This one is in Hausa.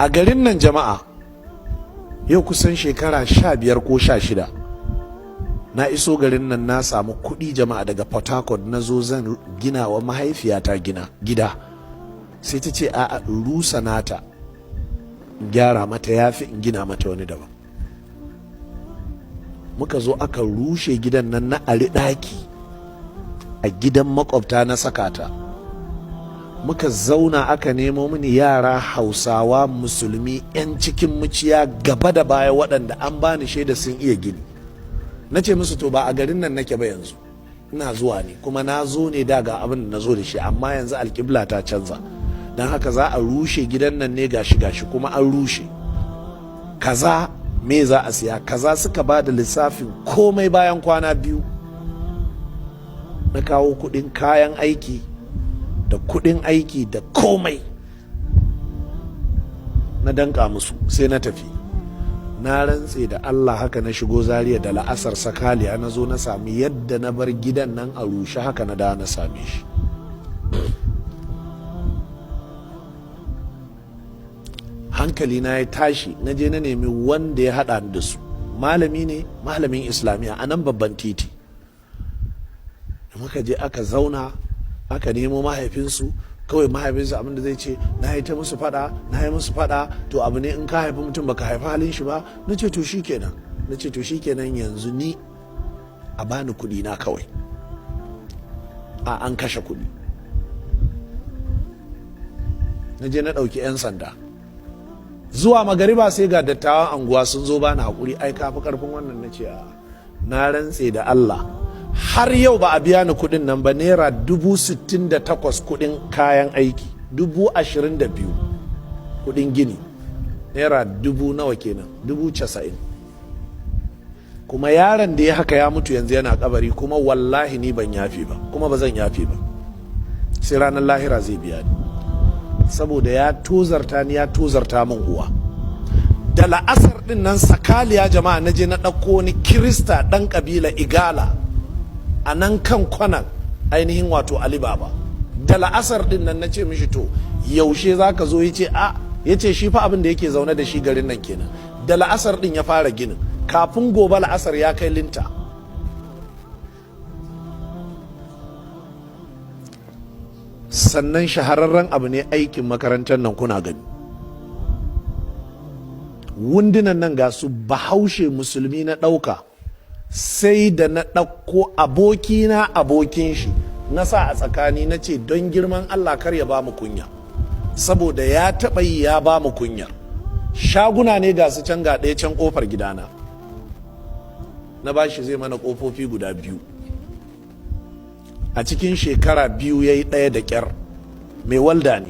a garin nan jama'a yau kusan shekara 15 ko 16 na iso garin nan na samu kuɗi jama'a daga Port Harcourt, na zo zan gina wa mahaifiyata gida sai ta ce a rusa nata gyara mata yafi in gina mata wani daban. Muka zo aka rushe gidan nan na ari ɗaki a gidan makwabta na sakata. Muka zauna aka nemo mini yara Hausawa musulmi 'yan cikin muciya gaba da baya waɗanda an bani shaida sun iya gini. Na ce musu to ba a garin nan nake ba yanzu, ina zuwa ne kuma na zo ne daga abin da na zo da shi, amma yanzu alƙibla ta canza, don haka za a rushe gidan nan ne gashi kuma an rushe kaza, me za a siya kaza. Suka ba da lissafin komai bayan kwana 2 na kawo kuɗin kayan aiki da kuɗin aiki da komai na danka musu sai na tafi. Na rantse da Allah haka na shigo Zaria da la'asar sakaliya na zo na sami yadda na bar gidan nan a rushe haka na da na same shi. Hankali na ya tashi, na je na nemi wanda ya haɗa da su, malami ne, malamin islamiyya a nan babban titi. Muka je aka zauna aka nemo mahaifinsu, kawai mahaifinsu abin da zai ce na yi ta musu fada, na yi musu fada, to abu ne in ka haifi mutum baka haifi halin shi ba. Na ce to shikenan, yanzu ni a bani kuɗi na kawai, an kashe kuɗi. Na je na ɗauki 'yan sanda, zuwa magariba sai ga dattawan anguwa sun zo bani haƙuri, ai kafi ƙarfin wannan. Na ce na rantse da Allah har yau ba a biya ni kuɗin nan ba, naira 68,000 kuɗin kayan aiki, 22,000 kuɗin gini, naira 1000 nawa kenan, 90,000. kuma yaron da ya haka ya mutu yanzu yana kabari, kuma wallahi ni ban yafi ba, kuma ba zan yafi ba, sai ranar lahira zai biya ni, saboda ya tozarta ni, ya tozarta min uwa. Da la'asar din nan sakaliya jama'a, na je na ɗauko wani kirista ɗan ƙabila Igala a nan kan kwanan ainihin wato Alibaba. Da la'asar din nan na ce mishi to yaushe za ka zo? Ya ce shi fa abin da yake zaune da shi garin nan kenan. Da la'asar din ya fara ginin, kafin gobe la'asar ya kai linta. Sannan shahararren abu ne aikin makarantar nan, kuna gani wundunan nan ga su bahaushe musulmi na ɗauka, sai da na ɗauko abokina abokin shi na sa a tsakani, na ce don girman Allah kar ya ba mu kunya, saboda ya taɓa yi ya ba mu kunya. Shaguna ne ga su can, ga ɗaya can ƙofar gidana, na ba shi zai mana ƙofofi guda 2. A cikin shekara 2 ya yi ɗaya da ƙyar, mai walda ne.